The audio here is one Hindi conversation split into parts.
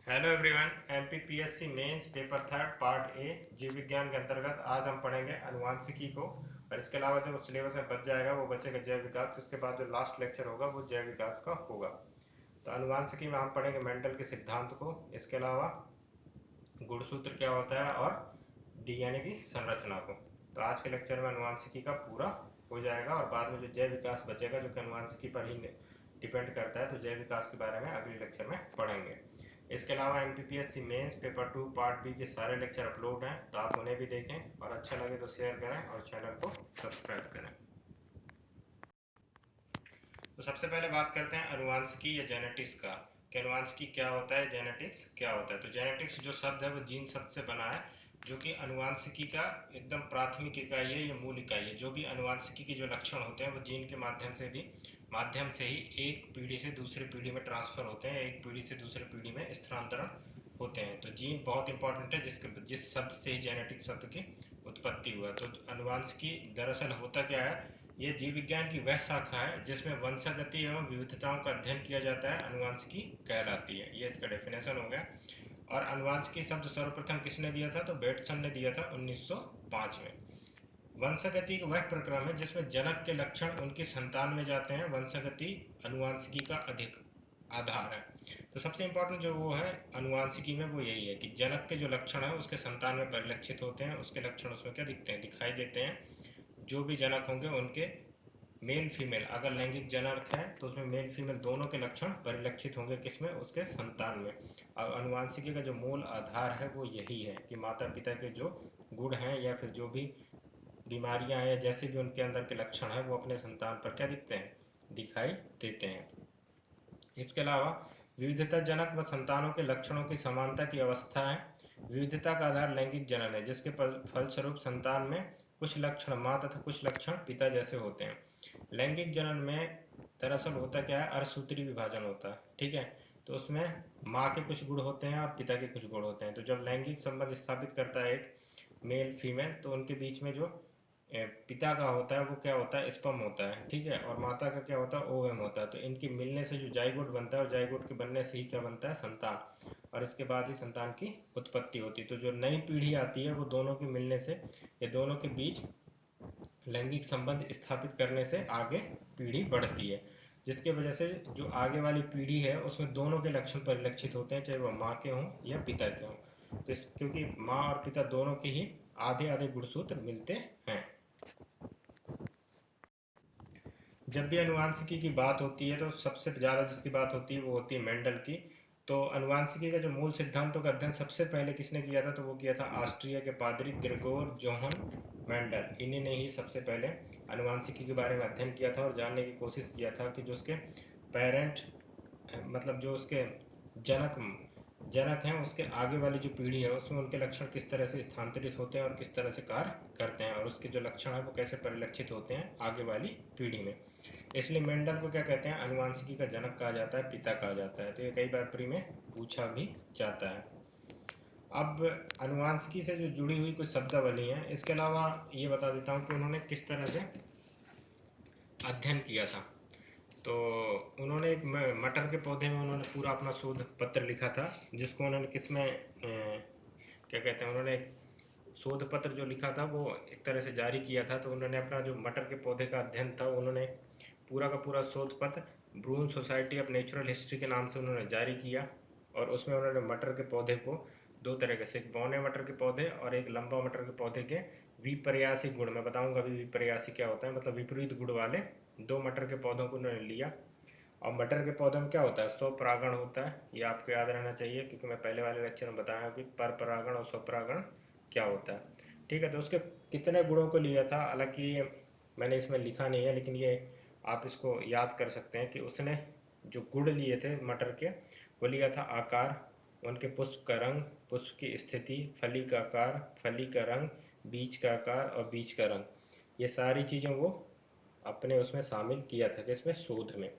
Hello everyone. MPPSC mains paper third part A जीव विज्ञान के अंतर्गत आज हम पढ़ेंगे अनुवांशिकी को। और इसके अलावा जो सिलेबस में बच जाएगा वो बचेगा जैव विकास। तो इसके बाद जो लास्ट लेक्चर होगा वो जैव विकास का होगा। तो अनुवांशिकी में हम पढ़ेंगे मेंडल के सिद्धांत को, इसके अलावा गुणसूत्र क्या होता है और डीएनए की संरचना को। तो आज के लेक्चर में अनुवांशिकी का पूरा हो जाएगा और बाद में जो जैव विकास बचेगा जो कि अनुवांशिकी पर ही डिपेंड करता है, तो जैव विकास के बारे में अगले लेक्चर में पढ़ेंगे। इसके अलावा MPPSC mains paper 2 part B के सारे लेक्चर अपलोड हैं, तो आप उन्हें भी देखें और अच्छा लगे तो शेयर करें और चैनल को सब्सक्राइब करें। तो सबसे पहले बात करते हैं अनुवांशिकी या जेनेटिक्स का कि अनुवांशिकी क्या होता है, जेनेटिक्स क्या होता है। तो जेनेटिक्स जो शब्द है वो जीन शब्द से बना है, जो कि अनुवांशिकी का एकदम प्राथमिक इकाई है, ये मूल इकाई है। जो भी अनुवांशिकी के जो लक्षण होते हैं वो जीन के माध्यम से ही एक पीढ़ी से दूसरी पीढ़ी में ट्रांसफ़र होते हैं, एक पीढ़ी से दूसरी पीढ़ी में स्थानांतरण होते हैं। तो जीन बहुत इंपॉर्टेंट है, जिस शब्द से ही जेनेटिक शब्द की उत्पत्ति हुआ। तो अनुवांशिकी दरअसल होता क्या है, ये जीव विज्ञान की वह शाखा है जिसमें वंशागति एवं विविधताओं का अध्ययन किया जाता है, अनुवांशिकी कहलाती है। ये इसका डेफिनेशन हो गया। और अनुवांशिकी शब्द सर्वप्रथम किसने दिया था, तो बेटसन ने दिया था 1905 में। वंशागति का वह प्रक्रम है जिसमें जनक के लक्षण उनकी संतान में जाते हैं। वंशागति अनुवांशिकी का अधिक आधार है। तो सबसे इम्पोर्टेंट जो वो है अनुवांशिकी में वो यही है कि जनक के जो लक्षण है उसके संतान में परिलक्षित होते हैं। उसके लक्षण उसमें क्या दिखते हैं, दिखाई देते हैं। जो भी जनक होंगे उनके मेल फीमेल, अगर लैंगिक जनक है तो उसमें मेल फीमेल दोनों के लक्षण परिलक्षित होंगे, किसमें, उसके संतान में। और अनुवांशिकी का जो मूल आधार है वो यही है कि माता पिता के जो गुण हैं या फिर जो भी बीमारियां हैं या जैसे भी उनके अंदर के लक्षण हैं वो अपने संतान पर क्या दिखते हैं, दिखाई देते हैं। इसके अलावा विविधता जनक व संतानों के लक्षणों की समानता की अवस्था है। विविधता का आधार लैंगिक जनन है, जिसके फलस्वरूप संतान में कुछ लक्षण माँ तथा कुछ लक्षण पिता जैसे होते हैं। लैंगिक जनन में दरअसल होता क्या है, अर्धसूत्री विभाजन होता है, ठीक है। तो उसमें माँ के कुछ गुण होते हैं और पिता के कुछ गुण होते हैं। तो जब लैंगिक संबंध स्थापित करता है एक मेल फीमेल, तो उनके बीच में जो पिता का होता है वो क्या होता है, स्पर्म होता है, ठीक है। और माता का क्या होता है, ओवम होता है। तो इनके मिलने से जो जाइगोट बनता है और जाइगोट के बनने से ही क्या बनता है, संतान। और इसके बाद ही संतान की उत्पत्ति होती है। तो जो नई पीढ़ी आती है वो दोनों के मिलने से या दोनों के बीच लैंगिक संबंध स्थापित करने से आगे पीढ़ी बढ़ती है, जिसके वजह से जो आगे वाली पीढ़ी है उसमें दोनों के लक्षण परिलक्षित होते हैं, चाहे वह माँ के हों या पिता के हों। तो क्योंकि माँ और पिता दोनों के ही आधे आधे गुणसूत्र मिलते हैं। जब भी अनुवांशिकी की बात होती है तो सबसे ज़्यादा जिसकी बात होती है वो होती है मेंडल की। तो अनुवांशिकी का जो मूल सिद्धांतों का अध्ययन सबसे पहले किसने किया था, तो वो किया था ऑस्ट्रिया के पादरी ग्रेगोर जोहन मेंडल। इन्हीं ने ही सबसे पहले अनुवांशिकी के बारे में अध्ययन किया था और जानने की कोशिश किया था कि जो उसके पेरेंट, मतलब जो उसके जनक जनक हैं उसके आगे वाली जो पीढ़ी है उसमें उनके लक्षण किस तरह से स्थानांतरित होते हैं और किस तरह से कार्य करते हैं, और उसके जो लक्षण हैं वो कैसे परिलक्षित होते हैं आगे वाली पीढ़ी में। इसलिए मेंडल को क्या कहते हैं, अनुवांशिकी का जनक कहा जाता है, पिता कहा जाता है। तो ये कई बार प्री में पूछा भी जाता है। अब अनुवांशिकी से जो जुड़ी हुई कुछ शब्दावली हैं, इसके अलावा ये बता देता हूँ कि उन्होंने किस तरह से अध्ययन किया था। तो उन्होंने एक मटर के पौधे में उन्होंने पूरा अपना शोध पत्र लिखा था, जिसको उन्होंने किस में क्या कहते हैं, उन्होंने एक शोध पत्र जो लिखा था वो एक तरह से जारी किया था। तो उन्होंने अपना जो मटर के पौधे का अध्ययन था उन्होंने पूरा का पूरा शोध पत्र ब्रून सोसाइटी ऑफ नेचुरल हिस्ट्री के नाम से उन्होंने जारी किया। और उसमें उन्होंने मटर के पौधे को दो तरह से, एक बौने मटर के पौधे और एक लंबा मटर के पौधे के विपर्यासी गुण, मैं बताऊंगा अभी विपर्यासी क्या होता है, मतलब विपरीत गुण वाले दो मटर के पौधों को उन्होंने लिया। और मटर के पौधों में क्या होता है, स्वपरागण होता है। ये आपको याद रहना चाहिए क्योंकि मैं पहले वाले लेक्चर में बताया कि पर परागण और स्वपरागण क्या होता है, ठीक है। तो उसके कितने गुणों को लिया था, हालांकि ये मैंने इसमें लिखा नहीं है, लेकिन ये आप इसको याद कर सकते हैं कि उसने जो गुण लिए थे मटर के, वो लिया था आकार, उनके पुष्प का रंग, पुष्प की स्थिति, फली का आकार, फली का रंग, बीज का आकार और बीज का रंग। ये सारी चीज़ें वो अपने उसमें शामिल किया था कि इसमें शोध में।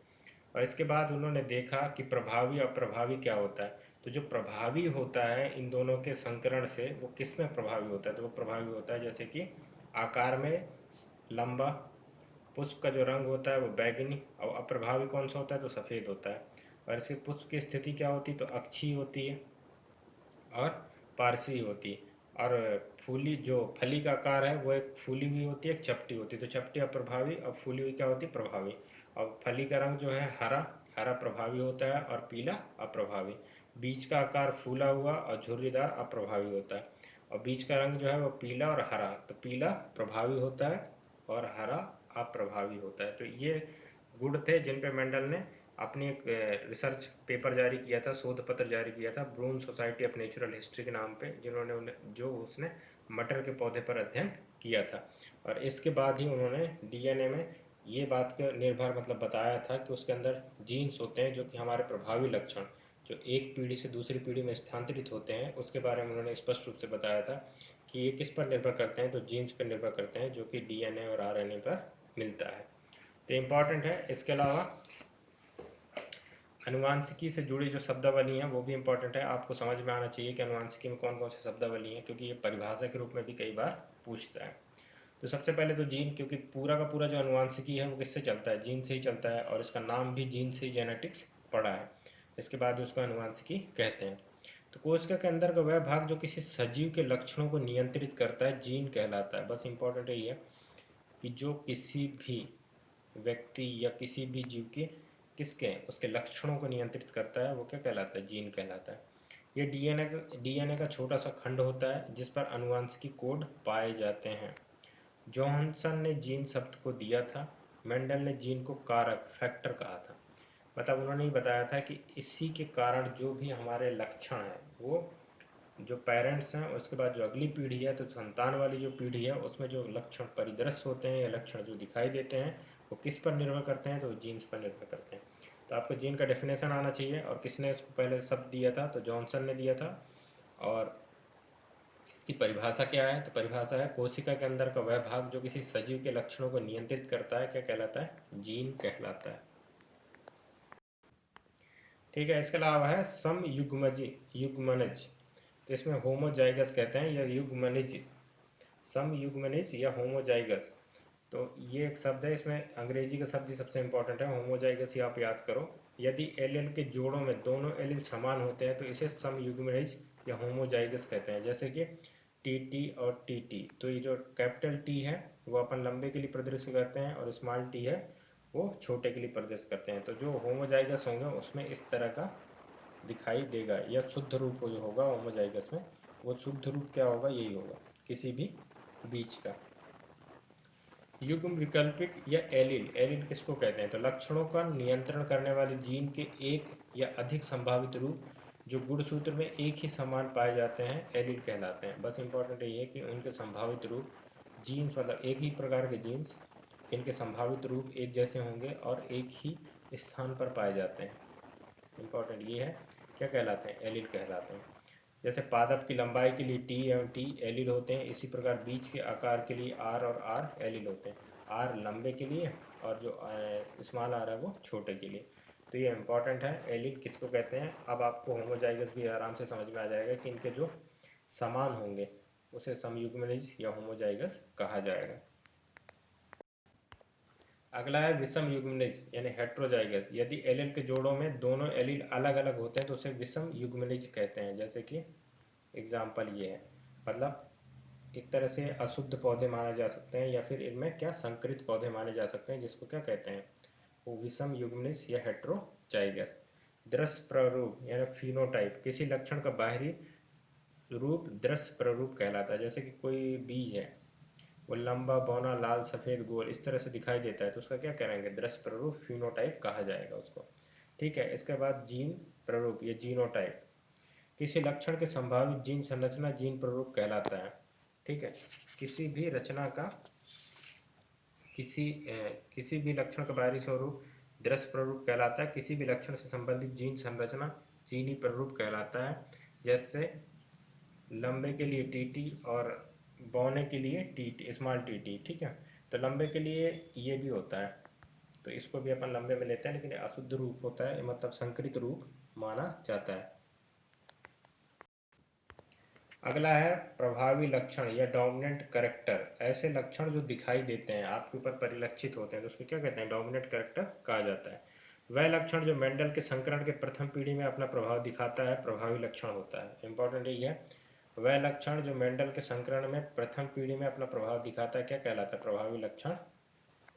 और इसके बाद उन्होंने देखा कि प्रभावी और अप्रभावी क्या होता है। तो जो प्रभावी होता है इन दोनों के संकरण से, वो किस में प्रभावी होता है, तो वो प्रभावी होता है जैसे कि आकार में लंबा, पुष्प का जो रंग होता है वो बैगनी, और अप्रभावी कौन सा होता है, तो सफ़ेद होता है। और इसके पुष्प की स्थिति क्या होती है, तो अक्षीय होती है। और पार्श्वी होती है। और फूली जो फली का आकार है वो एक फूली हुई होती है, एक चपटी होती है। तो चपटी अप्रभावी और फूली हुई क्या होती है, प्रभावी। और फली का रंग जो है हरा, हरा प्रभावी होता है और पीला अप्रभावी। बीज का आकार फूला हुआ और झुर्रीदार अप्रभावी होता है। और बीज का रंग जो है वो पीला और हरा, तो पीला प्रभावी होता है और हरा अप्रभावी होता है। तो ये गुण थे जिन पे मेंडल ने अपनी एक रिसर्च पेपर जारी किया था, शोध पत्र जारी किया था, ब्रून सोसाइटी ऑफ नेचुरल हिस्ट्री के नाम पे, जिन्होंने जो उसने मटर के पौधे पर अध्ययन किया था। और इसके बाद ही उन्होंने डीएनए में ये बात का निर्भर मतलब बताया था कि उसके अंदर जीन्स होते हैं जो कि हमारे प्रभावी लक्षण जो एक पीढ़ी से दूसरी पीढ़ी में स्थानांतरित होते हैं उसके बारे में उन्होंने स्पष्ट रूप से बताया था कि ये किस पर निर्भर करते हैं, तो जीन्स पर निर्भर करते हैं जो कि डीएनए और आरएनए पर मिलता है। तो इम्पॉर्टेंट है। इसके अलावा अनुवांशिकी से जुड़ी जो शब्दावली हैं वो भी इम्पॉर्टेंट है। आपको समझ में आना चाहिए कि अनुवांशिकी में कौन कौन सी शब्दावली हैं, क्योंकि ये परिभाषा के रूप में भी कई बार पूछता है। तो सबसे पहले तो जीन, क्योंकि पूरा का पूरा जो अनुवांशिकी है वो किससे चलता है, जीन से ही चलता है, और इसका नाम भी जीन से ही जेनेटिक्स पड़ा है। इसके बाद उसको अनुवांशिकी कहते हैं। तो कोशिका के अंदर का वह भाग जो किसी सजीव के लक्षणों को नियंत्रित करता है जीन कहलाता है। बस इम्पोर्टेंट यही है कि जो किसी भी व्यक्ति या किसी भी जीव के किसके उसके लक्षणों को नियंत्रित करता है वो क्या कहलाता है, जीन कहलाता है। ये डीएनए का छोटा सा खंड होता है जिस पर आनुवंशिकी कोड पाए जाते हैं। जॉनसन ने जीन शब्द को दिया था, मेंडल ने जीन को कारक फैक्टर कहा था। मतलब उन्होंने ही बताया था कि इसी के कारण जो भी हमारे लक्षण हैं वो जो पेरेंट्स हैं उसके बाद जो अगली पीढ़ी है, तो संतान वाली जो पीढ़ी है उसमें जो लक्षण परिदृश्य होते हैं या लक्षण जो दिखाई देते हैं वो किस पर निर्भर करते हैं, तो जीन्स पर निर्भर करते हैं। तो आपको जीन का डेफिनेशन आना चाहिए। और किसने इसको पहले शब्द दिया था, तो जॉनसन ने दिया था। और इसकी परिभाषा क्या है, तो परिभाषा है कोशिका के अंदर का वह भाग जो किसी सजीव के लक्षणों को नियंत्रित करता है क्या कहलाता है, जीन कहलाता है। ठीक है। इसके अलावा है युग्मनज। तो इसमें होमोजाइगस कहते हैं या युग्मनिज, समयुग्मनिज या होमोजाइगस। तो ये एक शब्द है, इसमें अंग्रेजी का शब्द ही सबसे इंपॉर्टेंट है, होमोजाइगस ही आप याद करो। यदि एलील के जोड़ों में दोनों एलील समान होते हैं तो इसे समयुग्मनिज या होमोजाइगस कहते हैं। जैसे कि टी टी और टी टी। तो ये जो कैपिटल टी है वो अपन लंबे के लिए प्रदर्शित करते हैं और स्मॉल टी है वो छोटे के लिए प्रदर्शित करते हैं। तो जो होमोजाइगस होंगे उसमें इस तरह का दिखाई देगा, या शुद्ध रूप जो होगा होमोजाइगस में, वो शुद्ध रूप क्या होगा, यही होगा किसी भी बीज का। युग्म विकल्पिक या एलील, एलील किसको कहते हैं, तो लक्षणों का नियंत्रण करने वाले जीन के एक या अधिक संभावित रूप जो गुणसूत्र में एक ही समान पाए जाते हैं एलील कहलाते हैं। बस इंपॉर्टेंट ये है कि उनके संभावित रूप जीन्स मतलब एक ही प्रकार के जीन्स इनके संभावित रूप एक जैसे होंगे और एक ही स्थान पर पाए जाते हैं। इम्पॉर्टेंट ये है, क्या कहलाते हैं, एलील कहलाते हैं। जैसे पादप की लंबाई के लिए टी एवं टी एलील होते हैं, इसी प्रकार बीज के आकार के लिए आर और आर एलील होते हैं। आर लंबे के लिए और जो स्मॉल आर है वो छोटे के लिए। तो ये इम्पॉर्टेंट है, एलील किसको कहते हैं। अब आपको होमोजाइगस भी आराम से समझ में आ जाएगा कि इनके जो समान होंगे उसे समयुग्मनिज या होमोजाइगस कहा जाएगा। अगला है विषम युग्मनिज यानी हेट्रोजाइगस। यदि एलील के जोड़ों में दोनों एलील अलग अलग होते हैं तो उसे विषम युग्मनिज कहते हैं। जैसे कि एग्जाम्पल ये है, मतलब एक तरह से अशुद्ध पौधे माने जा सकते हैं या फिर इनमें क्या संकरित पौधे माने जा सकते हैं, जिसको क्या कहते हैं, वो विषम युग्मनिज या हेट्रोजाइगस। दृश्य प्ररूप यानी फिनोटाइप, किसी लक्षण का बाहरी रूप दृश्य प्ररूप कहलाता है। जैसे कि कोई बीज है वो लंबा बौना लाल सफ़ेद गोल इस तरह से दिखाई देता है तो उसका क्या करेंगे, दृश्य प्ररूप फिनोटाइप कहा जाएगा उसको। ठीक है। इसके बाद जीन प्ररूप या जीनोटाइप, किसी लक्षण के संभावित जीन संरचना जीन प्ररूप कहलाता है। ठीक है। किसी भी रचना का किसी भी लक्षण का बाहरी स्वरूप दृश्य प्ररूप कहलाता है। किसी भी लक्षण से संबंधित जीन संरचना जीनी प्ररूप कहलाता है। जैसे लंबे के लिए टीटी और बौने के लिए टी स्मॉल टी। ठीक है। तो लंबे के लिए ये भी होता है, तो इसको भी अपन लंबे में लेते हैं, लेकिन अशुद्ध रूप होता है, मतलब संकरित रूप माना जाता है। अगला है प्रभावी लक्षण या डोमिनेंट कैरेक्टर। ऐसे लक्षण जो दिखाई देते हैं आपके ऊपर परिलक्षित होते हैं तो उसको क्या कहते हैं, डोमिनेंट कैरेक्टर कहा जाता है। वह लक्षण जो मेंडल के संकरण के प्रथम पीढ़ी में अपना प्रभाव दिखाता है प्रभावी लक्षण होता है। इंपॉर्टेंट यही है, वह लक्षण जो मेंडल के संकरण में प्रथम पीढ़ी में अपना प्रभाव दिखाता है क्या कहलाता है, प्रभावी लक्षण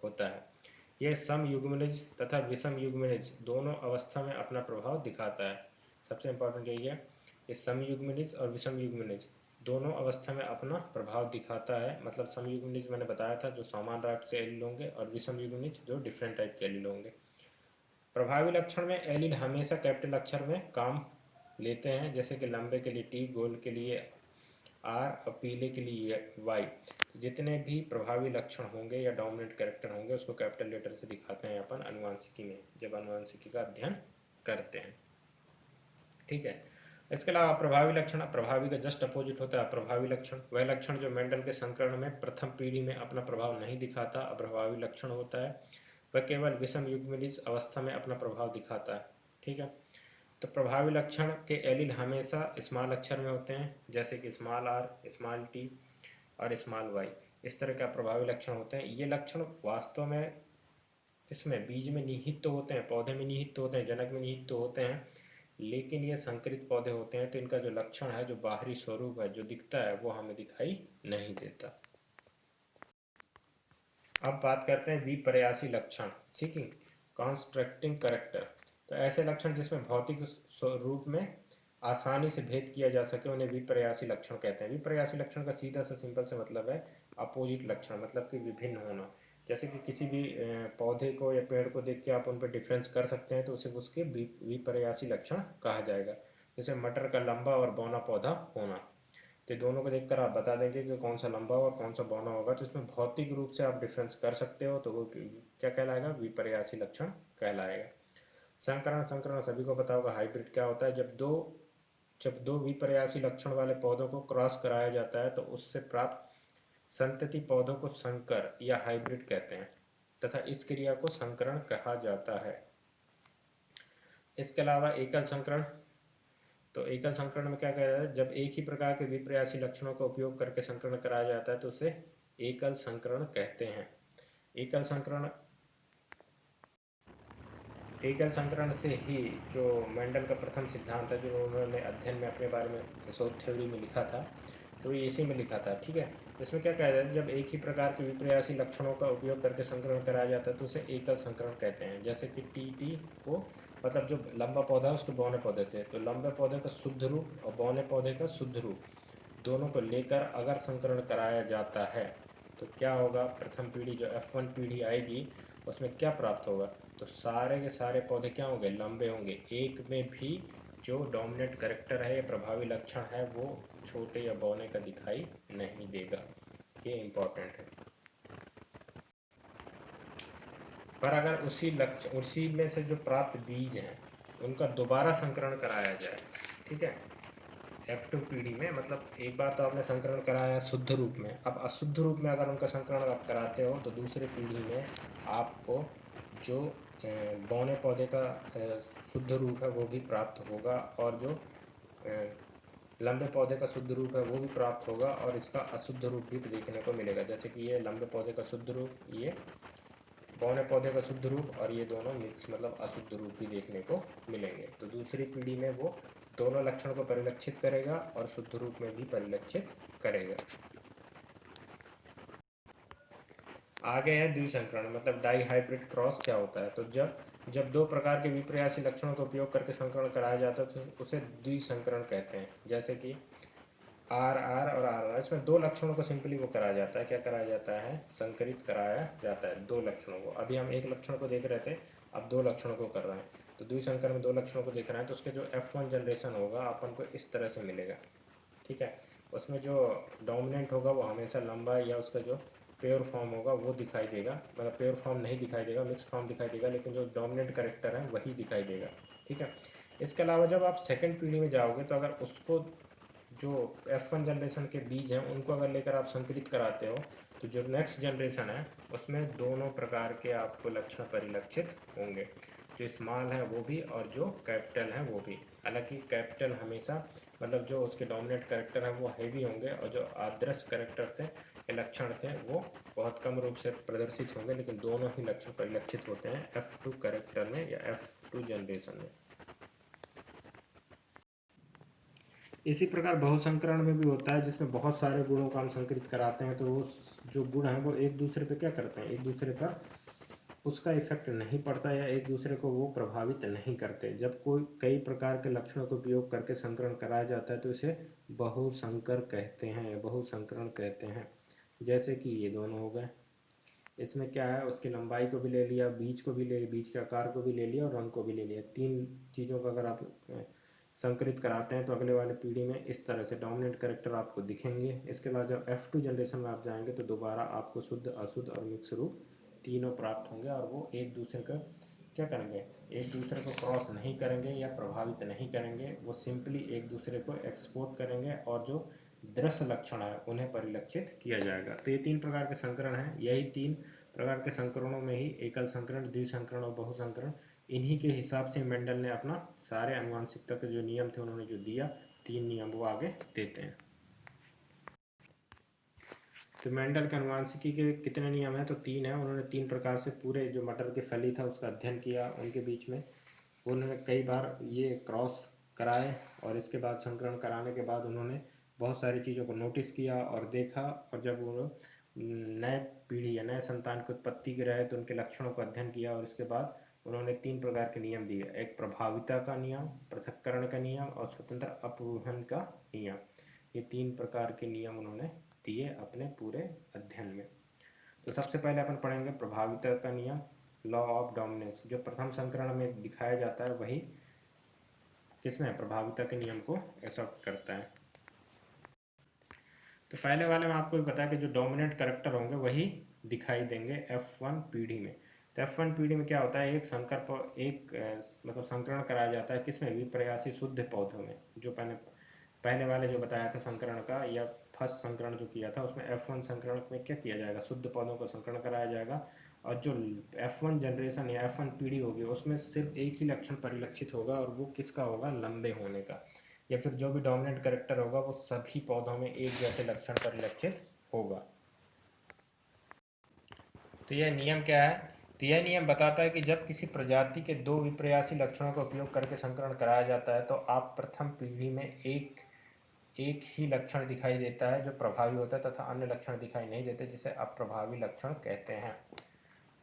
होता है। यह सम युग्मनज तथा विषम युग्मनज दोनों अवस्था में अपना प्रभाव दिखाता है। सबसे इंपॉर्टेंट यही है, ये सम युग्मनज और विषम युग्मनज दोनों अवस्था में अपना प्रभाव दिखाता है। मतलब सम युग्मनज मैंने बताया था जो समान टाइप से एलिल होंगे, और विषम युग्मनज जो डिफरेंट टाइप के एलिल होंगे। प्रभावी लक्षण में एलिल हमेशा कैपिटल अक्षर में काम लेते हैं, जैसे कि लंबे के लिए टी, गोल के लिए आर और पीले के लिए वाई। तो जितने भी प्रभावी लक्षण होंगे या डोमिनेंट कैरेक्टर होंगे उसको कैपिटल लेटर से दिखाते हैं अपन अनुवांशिकी में, जब अनुवांशिकी का अध्ययन करते हैं। ठीक है, इसके अलावा प्रभावी लक्षण प्रभावी का जस्ट अपोजिट होता है अप्रभावी लक्षण। वह लक्षण जो मेंडल के संकरण में प्रथम पीढ़ी में अपना प्रभाव नहीं दिखाता अप्रभावी लक्षण होता है। वह केवल विषम युग्मनज अवस्था में अपना प्रभाव दिखाता है। ठीक है, तो प्रभावी लक्षण के एलिल हमेशा स्मॉल अक्षर में होते हैं, जैसे कि स्मॉल आर, स्मॉल टी और स्मॉल वाई। इस तरह का प्रभावी लक्षण होते हैं। ये लक्षण वास्तव में इसमें बीज में निहित तो होते हैं, पौधे में निहित तो होते हैं, जनक में निहित तो होते हैं, लेकिन ये संकरित पौधे होते हैं, तो इनका जो लक्षण है, जो बाहरी स्वरूप है, जो दिखता है, वो हमें दिखाई नहीं देता। अब बात करते हैं विपर्यासी लक्षण, ठीक है, कॉन्स्ट्रक्टिंग कैरेक्टर। तो ऐसे लक्षण जिसमें भौतिक रूप में आसानी से भेद किया जा सके उन्हें विपर्यासी लक्षण कहते हैं। विपर्यासी लक्षण का सीधा सा सिंपल से मतलब है अपोजिट लक्षण, मतलब कि विभिन्न होना। जैसे कि किसी भी पौधे को या पेड़ को देख के आप उन पर डिफरेंस कर सकते हैं, तो उसे उसके विपर्यासी लक्षण कहा जाएगा। जैसे मटर का लंबा और बौना पौधा होना, तो दोनों को देखकर आप बता देंगे कि कौन सा लंबा और कौन सा बौना होगा। तो इसमें भौतिक रूप से आप डिफरेंस कर सकते हो, तो वो क्या कहलाएगा, विपर्यासी लक्षण कहलाएगा। संकरण, संकरण सभी को पता होगा। हाइब्रिड क्या होता है, जब दो विपर्यासी लक्षण वाले पौधों को क्रॉस कराया जाता है तो उससे प्राप्त संतति पौधों को संकर या हाइब्रिड कहते हैं, तथा इस क्रिया को संकरण कहा जाता है। इसके अलावा एकल संकरण, तो एकल संकरण में क्या कहता है, जब एक ही प्रकार के विपर्यासी लक्षणों का उपयोग करके संकरण कराया जाता है तो उसे एकल संकरण कहते हैं। एकल संकरण, एकल संकरण से ही जो मेंडल का प्रथम सिद्धांत है, जो उन्होंने अध्ययन में अपने बारे में शोध थ्योरी में लिखा था, तो ये इसी में लिखा था। ठीक है, इसमें क्या कहता है, जब एक ही प्रकार के विपर्यासी लक्षणों का उपयोग करके संकरण कराया जाता है तो उसे एकल संकरण कहते हैं। जैसे कि टी को, मतलब जो लंबा पौधा है उसके बौने पौधे थे, तो लंबे पौधे का शुद्ध रूप और बौने पौधे का शुद्ध रूप दोनों को लेकर अगर संकरण कराया जाता है तो क्या होगा, प्रथम पीढ़ी जो F1 पीढ़ी आएगी उसमें क्या प्राप्त होगा, तो सारे के सारे पौधे क्या होंगे, लंबे होंगे। एक में भी जो डोमिनेंट कैरेक्टर है या प्रभावी लक्षण है वो छोटे या बौने का दिखाई नहीं देगा। ये इम्पोर्टेंट है। पर अगर उसी में से जो प्राप्त बीज हैं उनका दोबारा संकरण कराया जाए, ठीक है, F2 पीढ़ी में, मतलब एक बार तो आपने संकरण कराया शुद्ध रूप में, अब अशुद्ध रूप में अगर उनका संकरण आप कराते हो तो दूसरे पीढ़ी में आपको जो बौने पौधे का शुद्ध रूप है वो भी प्राप्त होगा, और जो लंबे पौधे का शुद्ध रूप है वो भी प्राप्त होगा, और इसका अशुद्ध रूप भी देखने को मिलेगा। जैसे कि ये लंबे पौधे का शुद्ध रूप, ये बौने पौधे का शुद्ध रूप, और ये दोनों मिक्स मतलब अशुद्ध रूप भी देखने को मिलेंगे। तो दूसरी पीढ़ी में वो दोनों लक्षणों को परिलक्षित करेगा और शुद्ध रूप में भी परिलक्षित करेगा। आगे है द्विसंकरण, मतलब डाई हाइब्रिड क्रॉस क्या होता है। तो जब दो प्रकार के विपर्यासी लक्षणों का उपयोग करके संकरण कराया जाता है तो उसे द्विसंकरण कहते हैं। जैसे कि आर आर और आर आर, इसमें दो लक्षणों को सिंपली वो कराया जाता है, क्या कराया जाता है, संकरित कराया जाता है दो लक्षणों को। अभी हम एक लक्षण को देख रहे थे, अब दो लक्षणों को कर रहे हैं। तो द्विसंकर में दो लक्षणों को देख रहे हैं, तो उसके जो F1 जनरेशन होगा अपन को इस तरह से मिलेगा। ठीक है, उसमें जो डोमिनेंट होगा वो हमेशा लंबा, या उसका जो प्योर फॉर्म होगा वो दिखाई देगा, मतलब प्योर फॉर्म नहीं दिखाई देगा, मिक्स फॉर्म दिखाई देगा, लेकिन जो डोमिनेंट करेक्टर है वही दिखाई देगा। ठीक है, इसके अलावा जब आप सेकेंड पीढ़ी में जाओगे तो अगर उसको जो F1 जनरेशन के बीज हैं उनको अगर लेकर आप संकरित कराते हो तो जो नेक्स्ट जनरेशन है उसमें दोनों प्रकार के आपको लक्षण परिलक्षित होंगे, जो स्मॉल है वो भी और जो कैपिटल है वो भी। हालांकि कैपिटल हमेशा, मतलब जो उसके डोमिनेंट कैरेक्टर है वो हैवी होंगे, और जो आदर्श कैरेक्टर थे के लक्षण थे वो बहुत कम रूप से प्रदर्शित होंगे, लेकिन दोनों ही लक्षण परिलक्षित होते हैं F2 कैरेक्टर में या F2 जनरेशन में। इसी प्रकार बहुसंकरण में भी होता है, जिसमें बहुत सारे गुणों को हम संकरित कराते हैं, तो वो जो गुण हैं वो एक दूसरे पे क्या करते हैं, एक दूसरे पर उसका इफेक्ट नहीं पड़ता या एक दूसरे को वो प्रभावित नहीं करते। जब कोई कई प्रकार के लक्षणों का उपयोग करके संकरण कराया जाता है तो इसे बहुसंकर कहते हैं, बहुसंकरण कहते हैं। जैसे कि ये दोनों हो गए, इसमें क्या है, उसकी लंबाई को भी ले लिया, बीज को भी ले लिया, बीज के आकार को भी ले लिया और रंग को भी ले लिया। तीन चीज़ों का अगर आप संकरित कराते हैं तो अगले वाले पीढ़ी में इस तरह से डोमिनेंट कैरेक्टर आपको दिखेंगे। इसके बाद जब F2 जनरेशन में आप जाएंगे तो दोबारा आपको शुद्ध, अशुद्ध और मिक्स रूप तीनों प्राप्त होंगे, और वो एक दूसरे का क्या करेंगे, एक दूसरे को क्रॉस नहीं करेंगे या प्रभावित नहीं करेंगे, वो सिंपली एक दूसरे को एक्सपोर्ट करेंगे और जो दृश्य लक्षण है उन्हें परिलक्षित किया जाएगा। तो ये तीन प्रकार के संकरण हैं। यही तीन प्रकार के संकरणों में ही एकल संकरण, द्विसंकरण और बहुसंकरण, इन्हीं के हिसाब से मेंडल ने अपना सारे आनुवंशिकता के जो नियम थे उन्होंने जो दिया, तीन नियम वो आगे देते हैं। तो मेंडल के आनुवंशिकी के कितने नियम हैं, तो तीन हैं। उन्होंने तीन प्रकार से पूरे जो मटर के फली था उसका अध्ययन किया, उनके बीच में उन्होंने कई बार ये क्रॉस कराए, और इसके बाद संकरण कराने के बाद उन्होंने बहुत सारी चीज़ों को नोटिस किया और देखा, और जब वो नए पीढ़ी या नए संतान की उत्पत्ति के रहे तो उनके लक्षणों का अध्ययन किया, और इसके बाद उन्होंने तीन प्रकार के नियम दिए, एक प्रभाविता का नियम, पृथक्करण का नियम और स्वतंत्र अपरूहन का नियम। ये तीन प्रकार के नियम उन्होंने दिए अपने पूरे अध्ययन में। तो सबसे पहले अपन पढ़ेंगे प्रभाविता का नियम, लॉ ऑफ डोमिनेंस, जो प्रथम संकरण में दिखाया जाता है वही किसमें प्रभाविता के नियम को एक्सेप्ट करता है। तो पहले वाले में आपको भी पता है कि जो डोमिनेंट कैरेक्टर होंगे वही दिखाई देंगे F1 पीढ़ी में। तो F1 पीढ़ी में क्या होता है, एक मतलब संकरण कराया जाता है किसमें, विप्रयासी शुद्ध पौधों में। जो पहले वाले जो बताया था संकरण का, या फर्स्ट संकरण जो किया था उसमें F1 संकरण में क्या किया जाएगा, शुद्ध पौधों का संकरण कराया जाएगा, और जो F1 जनरेशन या F1 पीढ़ी होगी उसमें सिर्फ एक ही लक्षण परिलक्षित होगा, और वो किसका होगा, लंबे होने का, या फिर जो भी डोमिनेंट कैरेक्टर होगा वो सभी पौधों में एक जैसे लक्षण परिलक्षित होगा। तो यह नियम क्या है, तो यह नियम बताता है कि जब किसी प्रजाति के दो विप्रयासी लक्षणों का उपयोग करके संकरण कराया जाता है तो आप प्रथम पीढ़ी में एक ही लक्षण दिखाई देता है जो प्रभावी होता है, तथा अन्य लक्षण दिखाई नहीं देते, जिसे अप्रभावी लक्षण कहते हैं।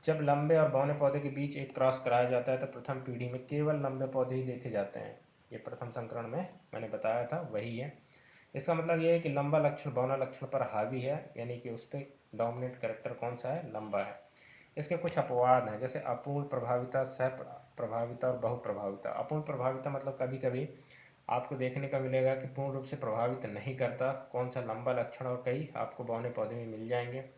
जब लंबे और बौने पौधे के बीच एक क्रॉस कराया जाता है तो प्रथम पीढ़ी में केवल लंबे पौधे ही देखे जाते हैं। ये प्रथम संकरण में मैंने बताया था वही है। इसका मतलब ये है कि लंबा लक्षण बौना लक्षण पर हावी है, यानी कि उस पर डोमिनेंट कैरेक्टर कौन सा है, लंबा है। इसके कुछ अपवाद हैं, जैसे अपूर्ण प्रभाविता, सह प्रभाविता और बहुप्रभाविता। अपूर्ण प्रभाविता मतलब कभी कभी आपको देखने का मिलेगा कि पूर्ण रूप से प्रभावित नहीं करता कौन सा लंबा लक्षण, और कई आपको बौने पौधे में मिल जाएंगे।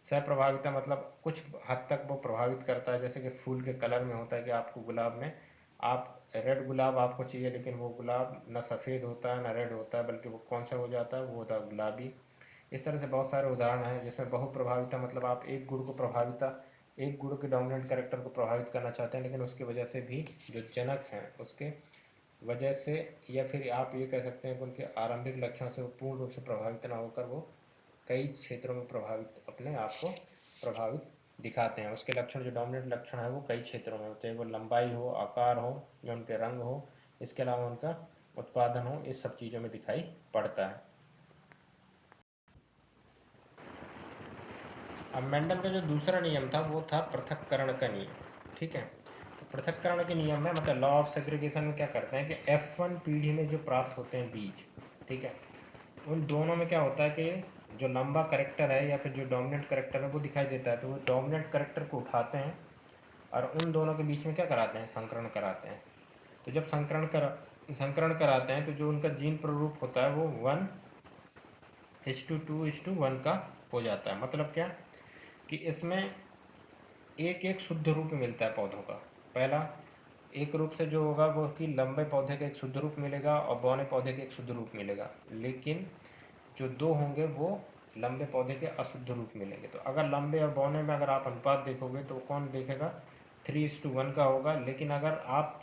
सह प्रभाविता मतलब कुछ हद तक वो प्रभावित करता है, जैसे कि फूल के कलर में होता है कि आपको गुलाब में, आप रेड गुलाब आपको चाहिए लेकिन वो गुलाब न सफ़ेद होता है न रेड होता है, बल्कि वो कौन सा हो जाता है, वो होता है गुलाबी। इस तरह से बहुत सारे उदाहरण हैं जिसमें बहुप्रभाविता मतलब आप एक गुण के डोमिनेंट कैरेक्टर को प्रभावित करना चाहते हैं, लेकिन उसकी वजह से भी जो जनक हैं उसके वजह से, या फिर आप ये कह सकते हैं कि उनके आरंभिक लक्षण से वो पूर्ण रूप से प्रभावित न होकर वो कई क्षेत्रों में प्रभावित अपने आप को प्रभावित दिखाते हैं। उसके लक्षण जो डोमिनेंट लक्षण है वो कई क्षेत्रों में होते हैं, वो लंबाई हो, आकार हो, या उनके रंग हो, इसके अलावा उनका उत्पादन हो, इस सब चीज़ों में दिखाई पड़ता है। अब मेंडल का जो दूसरा नियम था वो था पृथक्करण का नियम। ठीक है, तो पृथक्करण के नियम में मतलब लॉ ऑफ सेग्रीगेशन में क्या करते हैं कि F1 पीढ़ी में जो प्राप्त होते हैं बीज, ठीक है, उन दोनों में क्या होता है कि जो लंबा करेक्टर है या फिर जो डोमिनेंट करेक्टर है वो दिखाई देता है, तो वो डोमिनेंट करेक्टर को उठाते हैं और उन दोनों के बीच में क्या कराते हैं, संकरण कराते हैं। तो जब संकरण कराते हैं तो जो उनका जीन प्ररूप होता है वो 1:2:1 का हो जाता है। मतलब क्या कि इसमें एक एक शुद्ध रूप मिलता है पौधों का। पहला एक रूप से जो होगा वो कि लंबे पौधे का एक शुद्ध रूप मिलेगा और बौने पौधे का एक शुद्ध रूप मिलेगा, लेकिन जो दो होंगे वो लंबे पौधे के अशुद्ध रूप मिलेंगे। तो अगर लंबे और बौने में अगर आप अनुपात देखोगे तो कौन देखेगा, 3:1 का होगा, लेकिन अगर आप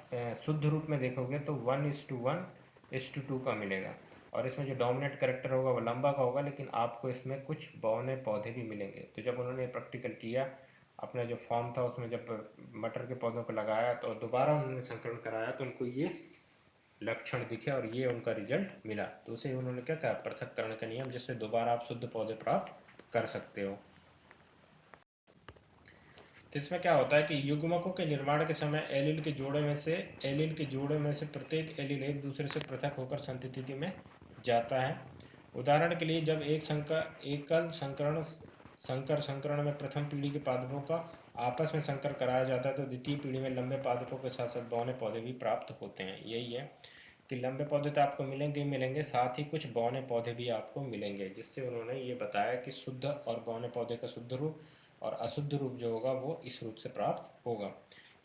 शुद्ध रूप में देखोगे तो 1:1:2 का मिलेगा। और इसमें जो डोमिनेंट कैरेक्टर होगा वो लंबा का होगा, लेकिन आपको इसमें कुछ बौने पौधे भी मिलेंगे। तो जब उन्होंने प्रैक्टिकल किया, अपना जो फॉर्म था उसमें जब मटर के पौधों को लगाया तो दोबारा उन्होंने संकरण कराया तो उनको ये लक्षण दिखे और ये उनका रिजल्ट मिला। तो उसे उन्होंने क्या कहा, पृथक्करण का नियम, जिससे दोबारा आप शुद्ध पौधे प्राप्त कर सकते हो। तो इसमें क्या होता है कि युग्मकों के निर्माण के समय एलील के जोड़े में से प्रत्येक एलील एक दूसरे से पृथक होकर संतति में जाता है। उदाहरण के लिए जब एकल संकर संकरण में प्रथम पीढ़ी के पादपों का आपस में संकर कराया जाता है तो द्वितीय पीढ़ी में लंबे पादपों के साथ साथ बौने पौधे भी प्राप्त होते हैं। यही है कि लंबे पौधे तो आपको मिलेंगे ही मिलेंगे, साथ ही कुछ बौने पौधे भी आपको मिलेंगे, जिससे उन्होंने ये बताया कि शुद्ध और बौने पौधे का शुद्ध रूप और अशुद्ध रूप जो होगा वो इस रूप से प्राप्त होगा।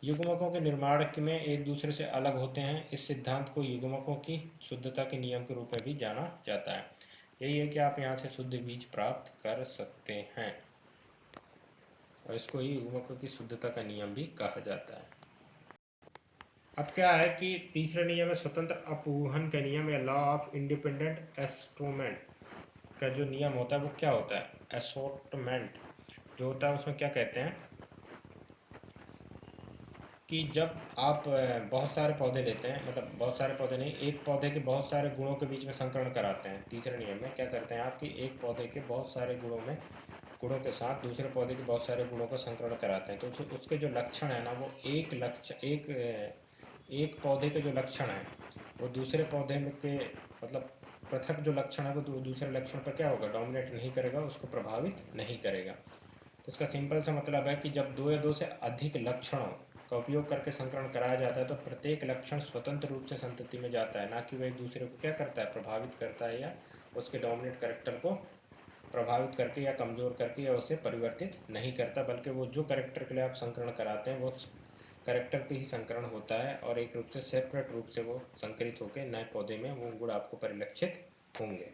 युग्मकों के निर्माण में एक दूसरे से अलग होते हैं। इस सिद्धांत को युग्मकों की शुद्धता के नियम के रूप में भी जाना जाता है। यही है कि आप यहाँ से शुद्ध बीज प्राप्त कर सकते हैं और इसको ही युग्मकों की शुद्धता का नियम भी कहा जाता है। अब क्या है कि तीसरा नियम है स्वतंत्र अपूहन का नियम या लॉ ऑफ इंडिपेंडेंट एस्ट्रोमेंट का जो नियम होता है वो क्या होता है, एसोर्टमेंट जो होता है उसमें क्या कहते हैं कि जब आप बहुत सारे पौधे लेते हैं, मतलब बहुत सारे पौधे नहीं, एक पौधे के बहुत सारे गुणों के बीच में संकरण कराते हैं। तीसरे नियम में क्या करते हैं आप कि एक पौधे के बहुत सारे गुणों के साथ दूसरे पौधे के बहुत सारे गुणों का संकरण कराते हैं। तो उसके जो लक्षण है ना वो एक पौधे के जो लक्षण है वो दूसरे पौधे में के मतलब पृथक जो लक्षण है वो दूसरे लक्षण पर क्या होगा, डोमिनेट नहीं करेगा, उसको प्रभावित नहीं करेगा। तो इसका सिंपल सा मतलब है कि जब दो या दो से अधिक लक्षणों का उपयोग करके संकरण कराया जाता है तो प्रत्येक लक्षण स्वतंत्र रूप से संतति में जाता है, ना कि वह एक दूसरे को क्या करता है, प्रभावित करता है या उसके डोमिनेट कैरेक्टर को प्रभावित करके या कमज़ोर करके या उसे परिवर्तित नहीं करता, बल्कि वो जो कैरेक्टर के लिए आप संकरण कराते हैं वो कैरेक्टर पे ही संकरण होता है और एक रूप से सेपरेट रूप से वो संकरित होकर नए पौधे में वो गुण आपको परिलक्षित होंगे।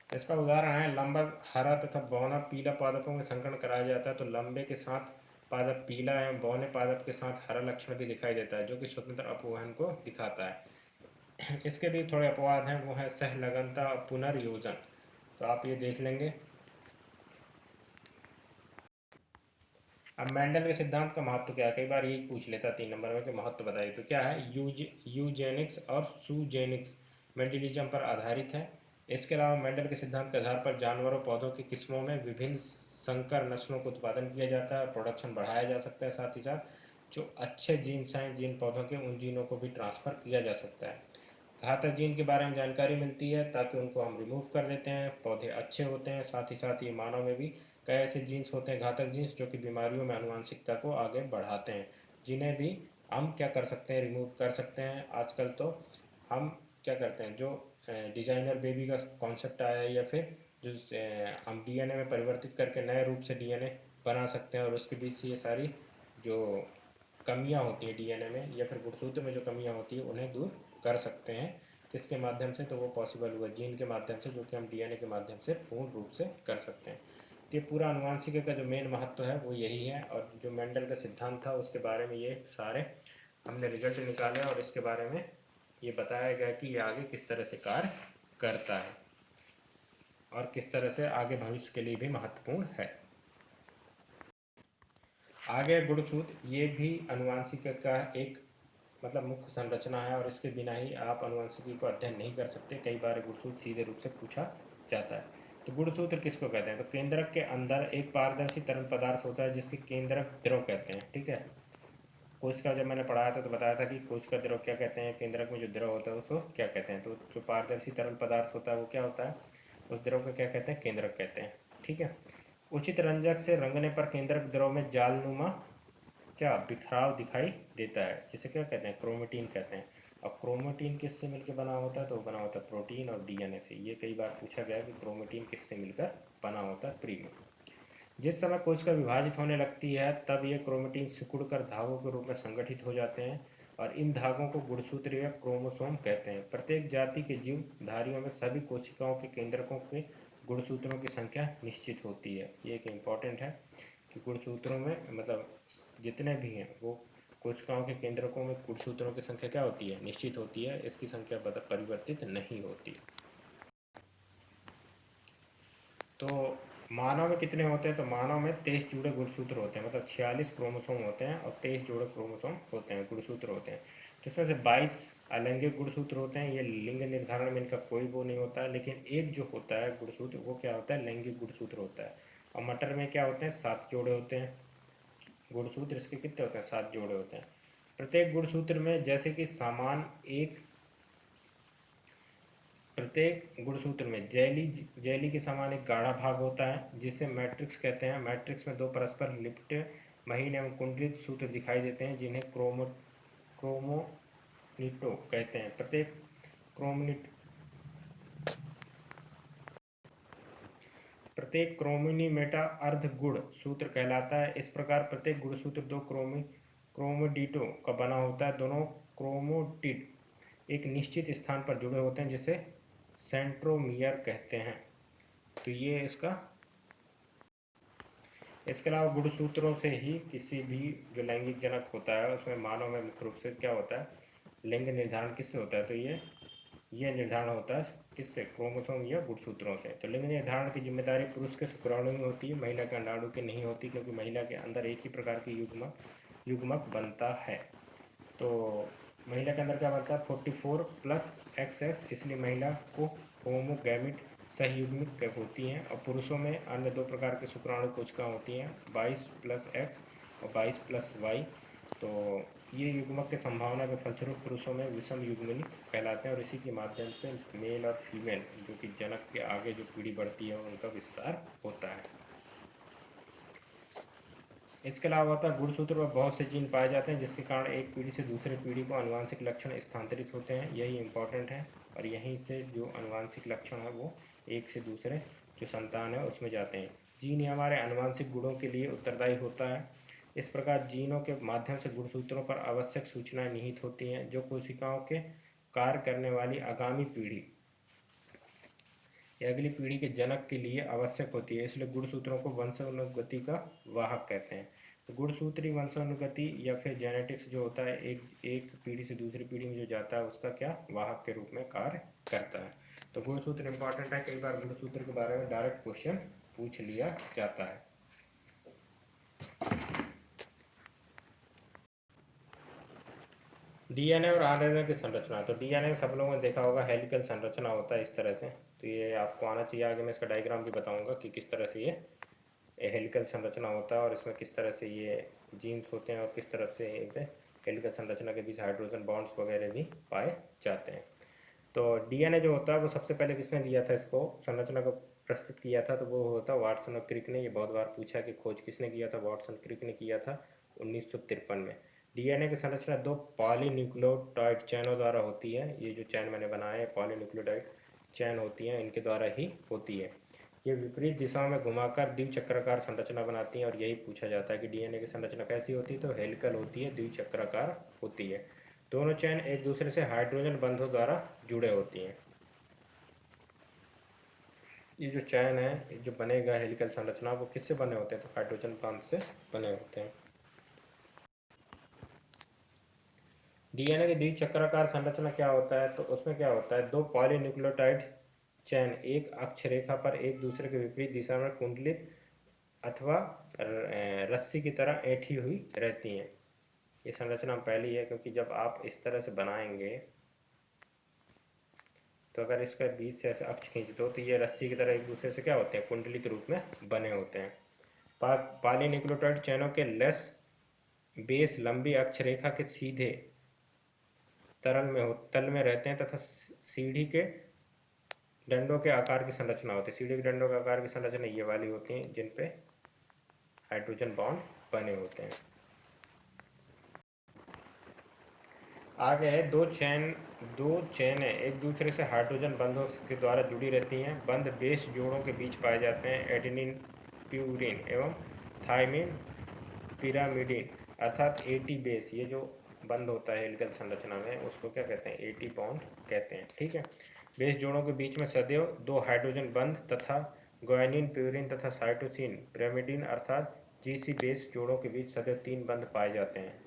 इसका उदाहरण है लंबा हरा तथा बौना पीला पादपों में संकरण कराया जाता है तो लंबे के साथ पादप पीला एवं बौने पादप के साथ हरा लक्षण भी दिखाई देता है, जो कि स्वतंत्र अपवहन को दिखाता है। इसके भी थोड़े अपवाद हैं, वो है सहलगनता और पुनर्योजन। तो आप ये देख लेंगे। अब मेंडल के सिद्धांत का महत्व क्या है, कई बार यही पूछ लेता 3 नंबर में कि महत्व बताइए। तो क्या है, यूजेनिक्स और सुजेनिक्स मेंडलिज्म पर आधारित है। इसके अलावा मेंडल के सिद्धांत के आधार पर जानवरों पौधों की किस्मों में विभिन्न संकर नस्लों का उत्पादन किया जाता है और प्रोडक्शन बढ़ाया जा सकता है। साथ ही साथ जो अच्छे जीन्स हैं जिन पौधों के, उन जीनों को भी ट्रांसफ़र किया जा सकता है। घातक जीन के बारे में जानकारी मिलती है ताकि उनको हम रिमूव कर देते हैं, पौधे अच्छे होते हैं। साथ ही साथ ये मानव में भी कई ऐसे जीन्स होते हैं, घातक जीन्स, जो कि बीमारियों में आनुवंशिकता को आगे बढ़ाते हैं, जिन्हें भी हम क्या कर सकते हैं, रिमूव कर सकते हैं। आजकल तो हम क्या करते हैं, जो डिजाइनर बेबी का कॉन्सेप्ट आया है या फिर जो हम डीएनए में परिवर्तित करके नए रूप से डीएनए बना सकते हैं और उसके बीच से ये सारी जो कमियां होती हैं डीएनए में या फिर गुणसूत्र में जो कमियां होती है उन्हें दूर कर सकते हैं। किसके माध्यम से, तो वो पॉसिबल हुआ जीन के माध्यम से, जो कि हम डीएनए के माध्यम से पूर्ण रूप से कर सकते हैं। तो ये पूरा आनुवांशिकी का जो मेन महत्व है वो यही है, और जो मेंडल का सिद्धांत था उसके बारे में ये सारे हमने रिजल्ट निकाले और इसके बारे में ये बताया गया कि ये आगे किस तरह से कार्य करता है और किस तरह से आगे भविष्य के लिए भी महत्वपूर्ण है। आगे गुणसूत्र, ये भी आनुवांशिकी का एक मतलब मुख्य संरचना है और इसके बिना ही आप आनुवंशिकी को अध्ययन नहीं कर सकते। कई बार गुणसूत्र सीधे रूप से पूछा जाता है। तो गुणसूत्र किसको कहते हैं, तो केंद्रक के अंदर एक पारदर्शी तरल पदार्थ होता है जिसके केंद्रक द्रव कहते हैं। ठीक है, कोशिका जब मैंने पढ़ाया था तो बताया था कि कोशिका द्रव क्या कहते हैं, केंद्रक में जो द्रव होता है उसको क्या कहते हैं। तो जो पारदर्शी तरल पदार्थ होता है वो क्या होता है, उस द्रव को क्या कहते हैं, केंद्रक कहते हैं। ठीक है, उचित रंजक से रंगने पर केंद्रक द्रव में जालनुमा क्या बिखराव दिखाई देता है, जिसे क्या कहते हैं, क्रोमेटीन कहते हैं। और क्रोमेटीन किससे मिलकर बना होता है, तो बना होता है प्रोटीन और डीएनए से। ये कई बार पूछा गया कि क्रोमेटीन किससे मिलकर बना होता है, प्री में। जिस समय कोशिका विभाजित होने लगती है तब ये क्रोमेटीन सिकुड़कर धागों के रूप में संगठित हो जाते हैं और इन धागों को गुणसूत्र या क्रोमोसोम कहते हैं। प्रत्येक जाति के जीव धारियों में सभी कोशिकाओं के केंद्रकों के गुणसूत्रों की संख्या निश्चित होती है। ये एक इम्पॉर्टेंट है कि गुणसूत्रों में मतलब जितने भी हैं वो कोशिकाओं के केंद्रकों में गुणसूत्रों की संख्या क्या होती है? निश्चित होती है, इसकी संख्या परिवर्तित नहीं होती। तो मानव में कितने होते हैं? तो मानव में 23 जुड़े गुणसूत्र होते हैं, मतलब 46 क्रोमोसोम होते हैं और 23 जोड़े क्रोमोसोम होते हैं, गुणसूत्र होते हैं। जिसमें से 22 अलैंगिक गुणसूत्र होते हैं। ये लिंग निर्धारण में इनका कोई वो नहीं होता है, लेकिन एक जो होता है गुणसूत्र वो क्या होता है? लैंगिक गुणसूत्र होता है। और मटर में क्या होते हैं? 7 जोड़े होते हैं गुणसूत्र। इसके कितने होते हैं? 7 जोड़े होते हैं। प्रत्येक गुणसूत्र में जैसे कि समान एक प्रत्येक गुणसूत्र में जेली के समान एक गाढ़ा भाग होता है जिसे मैट्रिक्स कहते हैं। मैट्रिक्स में दो परस्पर लिपटे महीन एवं कुंडलित सूत्र दिखाई देते हैं जिन्हें क्रोमोनिटो कहते हैं। प्रत्येक क्रोमिनीमेटा अर्ध गुण सूत्र कहलाता है। इस प्रकार प्रत्येक गुणसूत्र दो क्रोमोडिटो का बना होता है। दोनों क्रोमोटिड एक निश्चित स्थान पर जुड़े होते हैं जिसे सेंट्रोमियर कहते हैं। तो ये इसके अलावा गुणसूत्रों से ही किसी भी जो लैंगिक जनक होता है उसमें मानव में मुख्य रूप से क्या होता है? लिंग निर्धारण किससे होता है? तो ये निर्धारण होता है किससे? क्रोमोसोम या गुणसूत्रों से। तो लिंग निर्धारण की जिम्मेदारी पुरुष के शुक्राणु में होती है, महिला के अंडाणु की नहीं होती, क्योंकि महिला के अंदर एक ही प्रकार की युग्मक बनता है। तो महिला के अंदर क्या बनता है? 44 प्लस XX, इसलिए महिला को होमोगैमिट सहयुग्मिक होती हैं। और पुरुषों में अन्य दो प्रकार के शुक्राणु कोशिकाएं होती हैं, 22 प्लस X और 22 प्लस Y। तो ये युग्मक के संभावना के फलस्वरूप पुरुषों में विषम युग्मनिक कहलाते हैं और इसी के माध्यम से मेल और फीमेल जो कि जनक के आगे जो पीढ़ी बढ़ती है उनका विस्तार होता है। इसके अलावा होता है गुणसूत्र पर बहुत से जीन पाए जाते हैं जिसके कारण एक पीढ़ी से दूसरे पीढ़ी को आनुवांशिक लक्षण स्थानांतरित होते हैं। यही इम्पोर्टेंट है और यहीं से जो आनुवांशिक लक्षण है वो एक से दूसरे जो संतान है उसमें जाते हैं। जीन ही हमारे आनुवांशिक गुणों के लिए उत्तरदायी होता है। इस प्रकार जीनों के माध्यम से गुणसूत्रों पर आवश्यक सूचनाएं निहित होती हैं जो कोशिकाओं के कार्य करने वाली आगामी पीढ़ी या अगली पीढ़ी के जनक के लिए आवश्यक होती है। इसलिए गुणसूत्रों को वंशानुगति का वाहक कहते हैं। तो गुणसूत्री वंशानुगति या फिर जेनेटिक्स जो होता है एक पीढ़ी से दूसरी पीढ़ी में जो जाता है उसका क्या वाहक के रूप में कार्य करता है। तो गुणसूत्र इंपॉर्टेंट है, कई बार गुणसूत्र के बारे में डायरेक्ट क्वेश्चन पूछ लिया जाता है। डीएनए और आरएनए की संरचना। तो डीएनए सब लोगों ने देखा होगा हेलिकल संरचना होता है इस तरह से। तो ये आपको आना चाहिए, आगे मैं इसका डायग्राम भी बताऊंगा कि किस तरह से ये हेलिकल संरचना होता है और इसमें किस तरह से ये जीन्स होते हैं और किस तरह से हेलिकल संरचना के बीच हाइड्रोजन बॉन्ड्स वगैरह भी पाए जाते हैं। तो डीएनए जो होता है वो सबसे पहले किसने दिया था, इसको संरचना को प्रस्तुत किया था? तो वो होता वाटसन और क्रिक ने। ये बहुत बार पूछा कि खोज किसने किया था? वाटसन क्रिक ने किया था 1953 में। डीएनए की संरचना दो पॉलीन्यूक्लियोटाइड चैनों द्वारा होती है। ये जो चैन मैंने बनाए हैं पॉलीन्यूक्लियोटाइड चैन होती हैं, इनके द्वारा ही होती है। ये विपरीत दिशाओं में घुमाकर द्विचक्राकार संरचना बनाती हैं और यही पूछा जाता है कि डीएनए की संरचना कैसी होती है? तो हेलिकल होती है, द्विचक्राकार होती है। दोनों चैन एक दूसरे से हाइड्रोजन बंधों द्वारा जुड़े होती हैं। ये जो चैन है जो बनेगा हेलिकल संरचना वो किससे बने होते हैं? तो हाइड्रोजन बंध से बने होते हैं। डीएनए की द्विचक्राकार संरचना क्या होता है? तो उसमें क्या होता है? दो पॉलीन्यूक्लियोटाइड चैन एक अक्षरेखा पर एक दूसरे के विपरीत दिशा में कुंडलित अथवा रस्सी की तरह ऐंठी हुई रहती हैं। ये संरचना पहली है क्योंकि जब आप इस तरह से बनाएंगे तो अगर इसका बीच से ऐसे अक्ष खींच दो तो ये रस्सी की तरह एक दूसरे से क्या होते हैं? कुंडलित रूप में बने होते हैं। पॉलीन्यूक्लियोटाइड चैनों के लेस बेस लंबी अक्षरेखा के सीधे तल में रहते हैं तथा सीढ़ी के डंडों के आकार की संरचना होती है। सीढ़ी के डंडों के आकार की संरचना ये वाली होती है जिन पे हाइड्रोजन बॉन्ड बने होते हैं। आगे है दो चेनें एक दूसरे से हाइड्रोजन बंधों के द्वारा जुड़ी रहती हैं। बंध बेस जोड़ों के बीच पाए जाते हैं। एडेनिन प्यूरिन एवं थायमिन पिरामिडिन अर्थात एटी बेस। ये जो बंध होता है हेलिकल संरचना में उसको क्या कहते हैं? एटी बॉन्ड कहते हैं। ठीक है। बेस जोड़ों के बीच में सदैव दो हाइड्रोजन बंध तथा ग्वानिन प्यूरिन तथा साइटोसिन पिरामिडिन अर्थात जीसी बेस जोड़ों के बीच सदैव तीन बंध पाए जाते हैं।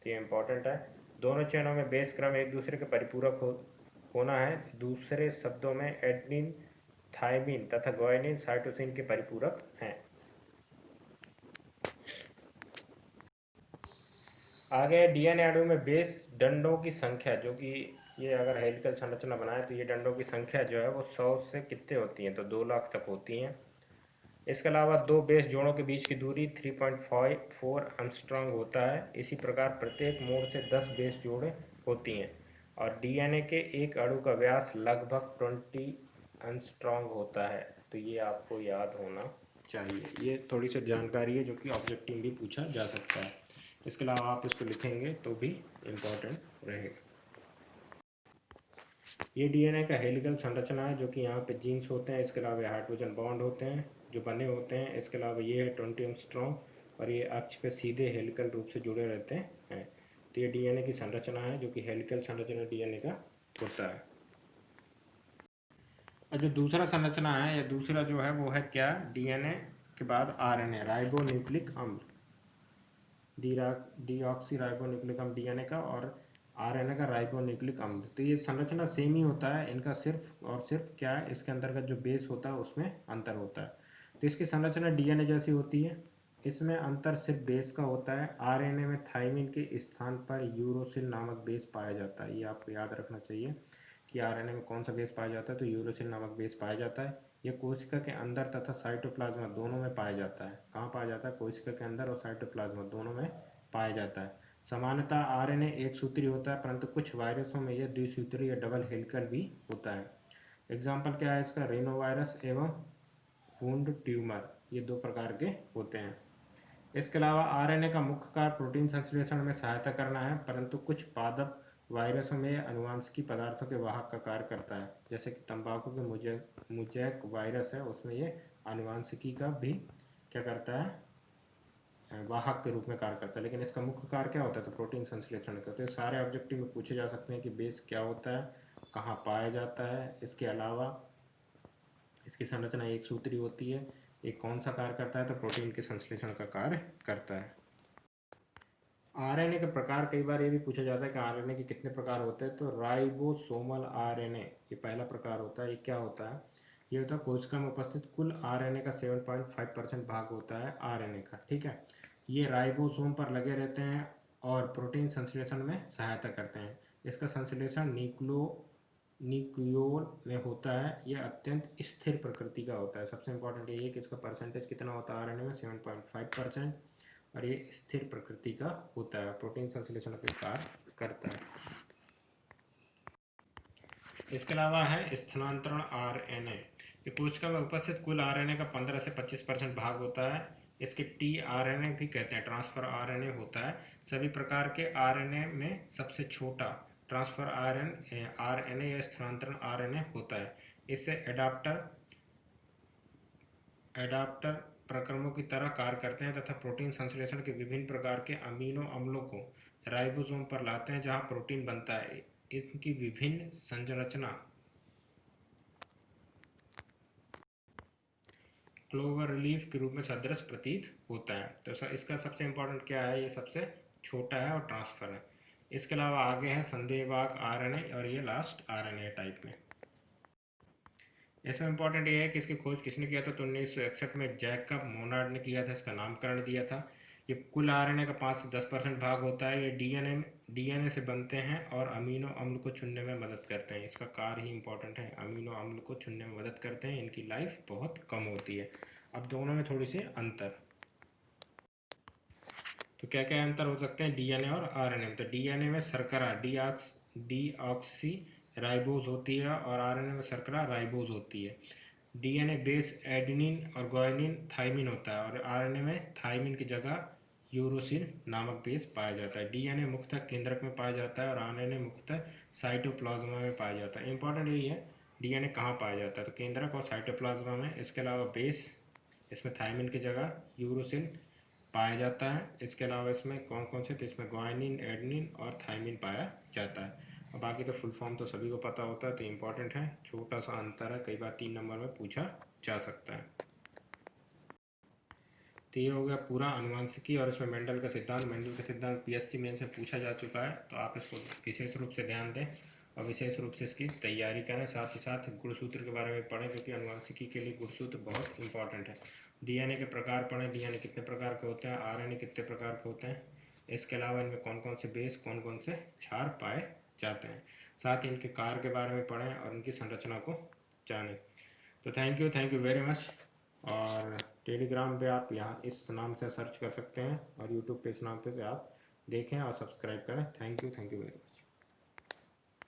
तो ये इम्पोर्टेंट है। दोनों चेनों में बेस क्रम एक दूसरे के परिपूरक होना है। दूसरे शब्दों में एडेनिन थाइमिन तथा ग्वानिन साइटोसिन के परिपूरक हैं। आगे डीएनए अणु में बेस डंडों की संख्या, जो कि ये अगर हेलिकल संरचना बनाए तो ये डंडों की संख्या जो है वो 100 से कितने होती हैं, तो 2 लाख तक होती हैं। इसके अलावा दो बेस जोड़ों के बीच की दूरी 3.54 एंगस्ट्रॉम होता है। इसी प्रकार प्रत्येक मोड़ से 10 बेस जोड़े होती हैं और डीएनए के एक अणु का व्यास लगभग 20 एंगस्ट्रॉम होता है। तो ये आपको याद होना चाहिए। ये थोड़ी सी जानकारी है जो कि ऑब्जेक्टिव भी पूछा जा सकता है। इसके अलावा आप इसको लिखेंगे तो भी इम्पोर्टेंट रहेगा। ये डीएनए का हेलिकल संरचना है, जो कि यहाँ पे जीन्स होते हैं। इसके अलावा हाइड्रोजन बॉन्ड होते हैं जो बने होते हैं। इसके अलावा ये है 20 एंगस्ट्रॉम और ये अक्ष पे सीधे हेलिकल रूप से जुड़े रहते हैं। तो ये डीएनए की संरचना है जो कि हेलिकल संरचना डीएनए का होता है। और जो दूसरा संरचना है या दूसरा जो है वो है क्या, डीएनए के बाद आरएनए राइबो न्यूक्लिक अम्ल, डीऑक्सी राइबो न्यूक्लिक अम्ल डीएनए का, और आरएनए का राइबो न्यूक्लिक अम्ल। तो ये संरचना सेम ही होता है। इनका सिर्फ और सिर्फ क्या है, इसके अंतर्गत जो बेस होता है उसमें अंतर होता है। तो इसकी संरचना डीएनए जैसी होती है। इसमें अंतर सिर्फ बेस का होता है। आरएनए में थाइमिन के स्थान पर यूरोसिल नामक बेस पाया जाता है। ये आपको याद रखना चाहिए कि आरएनए में कौन सा बेस पाया जाता है, तो यूरोसिल नामक बेस पाया जाता है। यह कोशिका के अंदर तथा साइटोप्लाज्मा दोनों में पाया जाता है। कहाँ पाया जाता है, कोशिका के अंदर और साइटोप्लाज्मा दोनों में पाया जाता है। सामान्यतः आरएनए एक सूत्री होता है, परंतु कुछ वायरसों में यह द्विसूत्री या डबल हेलिकल भी होता है। एग्जाम्पल क्या है इसका, रीनो वायरस एवं वुंड ट्यूमर, ये दो प्रकार के होते हैं। इसके अलावा आरएनए का मुख्य कार्य प्रोटीन संश्लेषण में सहायता करना है, परंतु कुछ पादप वायरसों में अनुवांशिक पदार्थों के वाहक का कार्य करता है। जैसे कि तंबाकू के मुजैक वायरस है, उसमें ये अनुवांशिकी का भी क्या करता है, वाहक के रूप में कार्य करता है। लेकिन इसका मुख्य कार्य क्या होता है, तो प्रोटीन संश्लेषण का। तो ये सारे ऑब्जेक्टिव में पूछे जा सकते हैं कि बेस क्या होता है, कहाँ पाया जाता है। इसके अलावा इसकी संरचना एक सूत्री होती है। एक कौन सा कार्य करता है, तो प्रोटीन के संश्लेषण का कार्य करता है। आरएनए के प्रकार, कई बार ये भी पूछा जाता है कि आरएनए के कितने प्रकार होते हैं, तो राइबोसोमल आरएनए ये पहला प्रकार होता है। ये क्या होता है, ये होता है कोशिका में उपस्थित कुल आरएनए का 7.5% भाग होता है आरएनए का, ठीक है। ये राइबोसोम पर लगे रहते हैं और प्रोटीन संश्लेषण में सहायता करते हैं। इसका संश्लेषण न्यूक्लियोल में होता है। यह अत्यंत स्थिर प्रकृति का होता है। सबसे इंपॉर्टेंट ये है कि इसका परसेंटेज कितना होता है आरएनए में, 7.5%, और ये स्थिर प्रकृति का होता है। प्रोटीन संश्लेषण के कार्य करता है। इसके अलावा है स्थानांतरण आरएनए। ये कोशिका में उपस्थित कुल आरएनए का 15 से 25% भाग होता है। इसके टीआरएनए भी कहते हैं, ट्रांसफर आरएनए होता है। सभी प्रकार के आरएनए में सबसे छोटा ट्रांसफर आरएनए या स्थानांतरण आरएनए होता है। इससे एडाप्टर प्रक्रमों की तरह कार्य करते हैं तथा प्रोटीन संश्लेषण के विभिन्न प्रकार के अमीनो अम्लों को राइबोसोम पर लाते हैं, जहां प्रोटीन बनता है। इनकी विभिन्न संरचना क्लोवर लीफ के रूप में सदृश प्रतीत होता है। तो इसका सबसे इंपॉर्टेंट क्या है, ये सबसे छोटा है और ट्रांसफर है। इसके अलावा आगे है संदेहवाहक आरएनए और ये लास्ट आरएनए टाइप में। इसमें इंपॉर्टेंट ये है कि इसकी खोज किसने किया था, तो 1961 में जैकब मोनार्ड ने किया था। इसका नामकरण दिया था। ये कुल आरएनए का 5 से 10% भाग होता है। ये डीएनए से बनते हैं और अमीनो अम्ल को चुनने में मदद करते हैं। इसका कार्य ही इंपॉर्टेंट है, अमीनो अम्ल को चुनने में मदद करते हैं। इनकी लाइफ बहुत कम होती है। अब दोनों में थोड़ी सी अंतर, तो क्या क्या अंतर हो सकते हैं डीएनए और आरएनए में। तो डीएनए में शर्करा डीऑक्सी राइबोज होती है और आरएनए में शर्करा राइबोज होती है। डीएनए बेस एडेनिन और ग्वानिन थाइमिन होता है और आरएनए में थाइमिन की जगह यूरोसिन नामक बेस पाया जाता है। डीएनए मुख्यतः केंद्रक में पाया जाता है और आरएनए मुख्यतः साइटोप्लाज्मा में पाया जाता है। इंपॉर्टेंट यही है डीएनए कहाँ पाया जाता है, तो केंद्रक और साइटोप्लाज्मा में। इसके अलावा बेस, इसमें थाइमिन की जगह यूरोसिन पाया जाता है। इसके अलावा इसमें कौन कौन से, तो इसमें ग्वानिन, एडेनिन और थाइमिन पाया जाता है। और बाकी तो फुल फॉर्म तो सभी को पता होता है, तो इम्पोर्टेंट है। छोटा सा अंतर है, कई बार 3 नंबर में पूछा जा सकता है। तो ये हो गया पूरा अनुवांशिकी और इसमें मेंडल का सिद्धांत पीएससी मेंस में पूछा जा चुका है, तो आप इसको विशेष रूप से ध्यान दें और विशेष रूप से इसकी तैयारी करें। साथ ही साथ गुणसूत्र के बारे में पढ़ें, क्योंकि अनुवांशिकी के लिए गुणसूत्र बहुत इंपॉर्टेंट है। डीएनए के प्रकार पढ़ें, डीएनए कितने प्रकार के होते हैं, आरएनए कितने प्रकार के होते हैं, इसके अलावा इनमें कौन कौन से बेस, कौन कौन से क्षार पाए जाते हैं। साथ ही इनके कार्य के बारे में पढ़ें और इनकी संरचना को जानें। तो थैंक यू वेरी मच। और टेलीग्राम पे आप यहाँ इस नाम से सर्च कर सकते हैं और यूट्यूब पे इस नाम पे से आप देखें और सब्सक्राइब करें। Thank you very much.